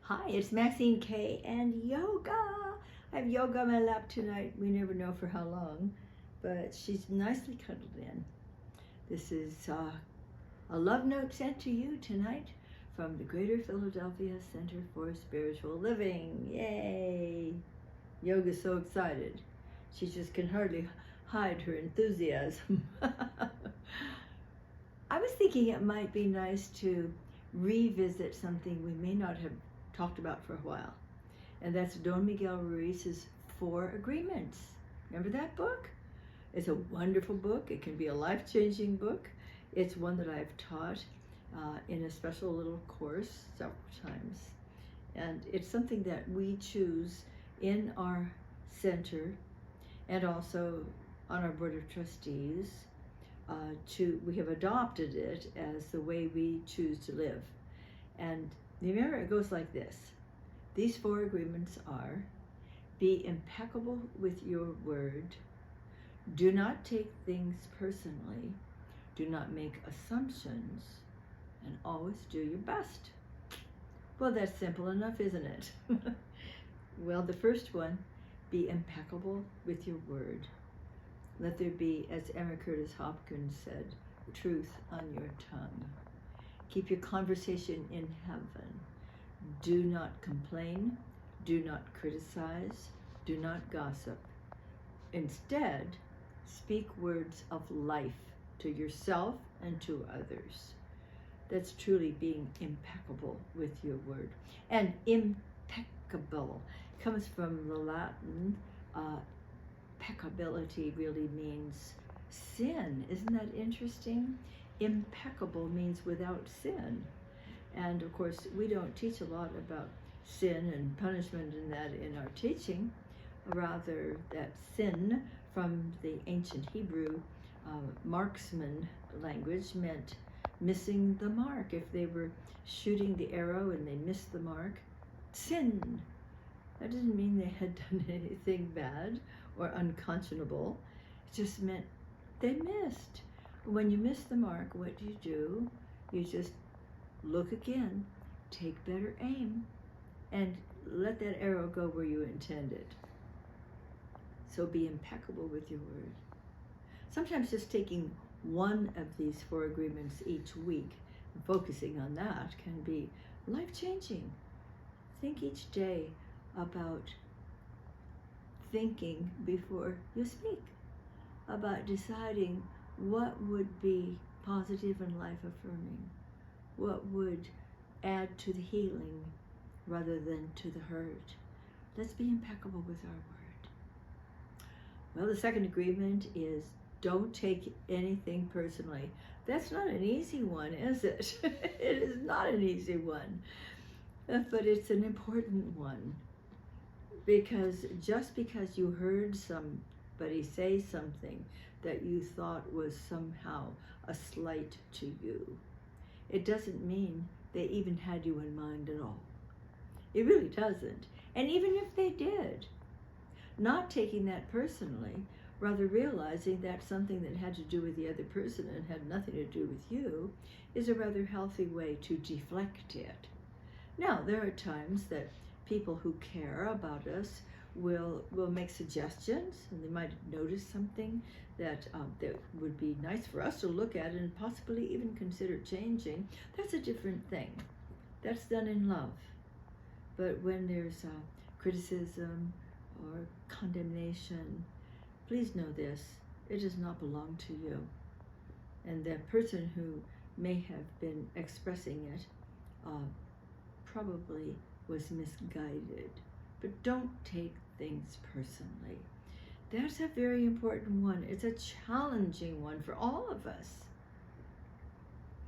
Hi, it's Maxine, Kaye, and yoga. I have yoga on my lap tonight. We never know for how long, but she's nicely cuddled in. This is a love note sent to you tonight from the Greater Philadelphia Center for Spiritual Living. Yay! Yoga's so excited. She just can hardly hide her enthusiasm. I was thinking it might be nice to revisit something we may not have talked about for a while, and that's Don Miguel Ruiz's Four Agreements. Remember that book? It's a wonderful book. It can be a life-changing book. It's one that I've taught in a special little course several times, and it's something that we choose in our center and also on our board of trustees. We have adopted it as the way we choose to live. And remember, it goes like this. These four agreements are: be impeccable with your word, do not take things personally, do not make assumptions, and always do your best. Well, that's simple enough, isn't it? Well, the first one, be impeccable with your word. Let there be, as Emma Curtis Hopkins said, truth on your tongue. Keep your conversation in heaven. Do not complain. Do not criticize. Do not gossip. Instead, speak words of life to yourself and to others. That's truly being impeccable with your word. And impeccable comes from the Latin. Peccability really means sin. Isn't that interesting? Impeccable means without sin. And of course, we don't teach a lot about sin and punishment and that in our teaching. Rather, that sin from the ancient Hebrew marksman language meant missing the mark. If they were shooting the arrow and they missed the mark, sin. That didn't mean they had done anything bad or unconscionable. It just meant they missed. When you miss the mark, what do? You just look again, take better aim, and let that arrow go where you intended. So be impeccable with your word. Sometimes just taking one of these four agreements each week and focusing on that can be life-changing. Think each day about thinking before you speak, about deciding what would be positive and life-affirming, what would add to the healing rather than to the hurt. Let's be impeccable with our word. Well, the second agreement is don't take anything personally. That's not an easy one, is it? It is not an easy one, but it's an important one. Because just because you heard somebody say something that you thought was somehow a slight to you, it doesn't mean they even had you in mind at all. It really doesn't. And even if they did, not taking that personally, rather realizing that something that had to do with the other person and had nothing to do with you, is a rather healthy way to deflect it. Now, there are times that people who care about us will make suggestions, and they might notice something that would be nice for us to look at and possibly even consider changing. That's a different thing. That's done in love. But when there's criticism or condemnation, please know this: it does not belong to you. And the person who may have been expressing it probably was misguided. But don't take things personally. That's a very important one. It's a challenging one for all of us.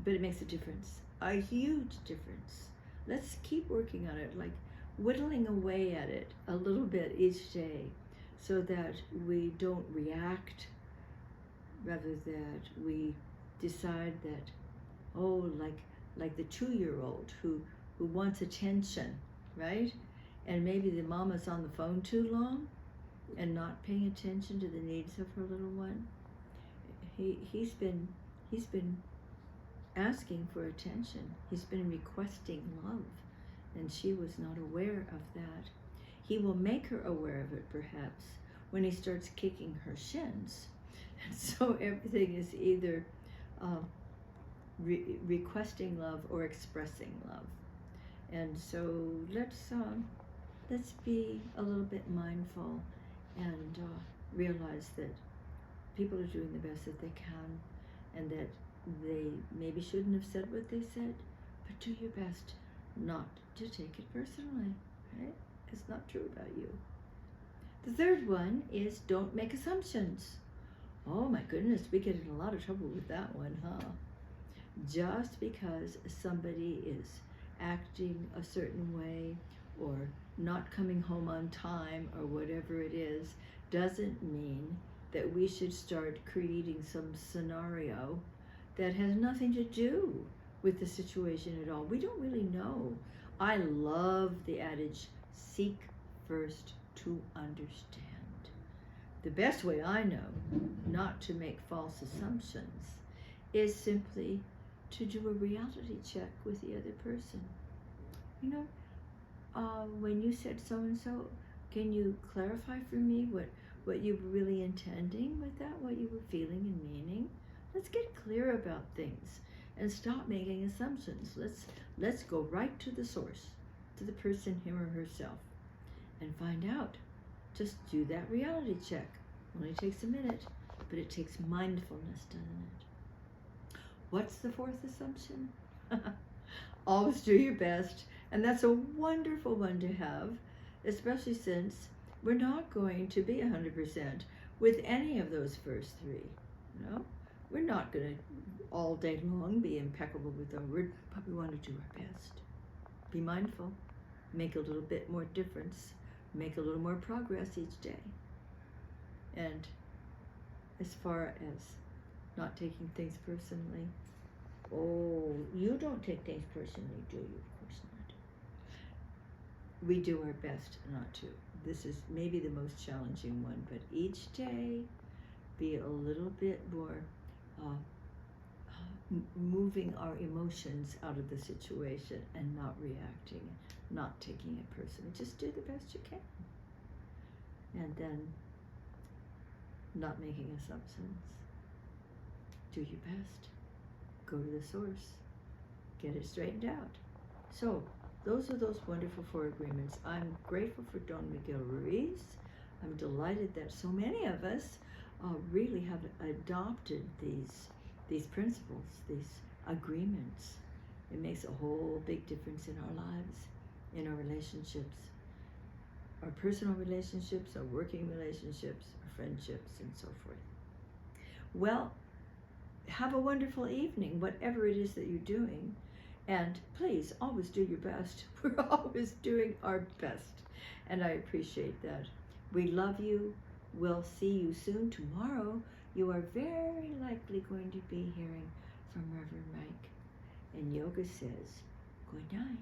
But it makes a difference, a huge difference. Let's keep working on it, like whittling away at it a little bit each day, so that we don't react, rather that we decide that, oh, like the 2-year-old who wants attention, right? And maybe the mama's on the phone too long and not paying attention to the needs of her little one. He's been asking for attention. He's been requesting love. and she was not aware of that. He will make her aware of it, perhaps, when he starts kicking her shins. And so everything is either requesting love or expressing love. And so let's be a little bit mindful and realize that people are doing the best that they can, and that they maybe shouldn't have said what they said, but do your best not to take it personally, right? It's not true about you. The third one is don't make assumptions. Oh my goodness, we get in a lot of trouble with that one, huh? Just because somebody is acting a certain way or not coming home on time or whatever it is, doesn't mean that we should start creating some scenario that has nothing to do with the situation at all. We don't really know. I love the adage, seek first to understand. The best way I know not to make false assumptions is simply to do a reality check with the other person. You know, when you said so-and-so, can you clarify for me what you were really intending with that, what you were feeling and meaning? Let's get clear about things and stop making assumptions. Let's go right to the source, to the person, him or herself, and find out. Just do that reality check. Only takes a minute, but it takes mindfulness, doesn't it? What's the fourth assumption? Always do your best. And that's a wonderful one to have, especially since we're not going to be 100% with any of those first three. You know, we're not going to all day long be impeccable with our word, but we want to do our best. Be mindful, make a little bit more difference, make a little more progress each day. And as far as not taking things personally, oh, you don't take things personally, do you? Of course not. We do our best not to. This is maybe the most challenging one, but each day be a little bit more moving our emotions out of the situation and not reacting, not taking it personally. Just do the best you can. And then not making assumptions. Do your best. Go to the source. Get it straightened out. So, those are those wonderful 4 agreements. I'm grateful for Don Miguel Ruiz. I'm delighted that so many of us really have adopted these principles, these agreements. It makes a whole big difference in our lives, in our relationships, our personal relationships, our working relationships, our friendships, and so forth. Well, have a wonderful evening, whatever it is that you're doing. And please, always do your best. We're always doing our best. And I appreciate that. We love you. We'll see you soon. Tomorrow, you are very likely going to be hearing from Reverend Mike. And yoga says, good night.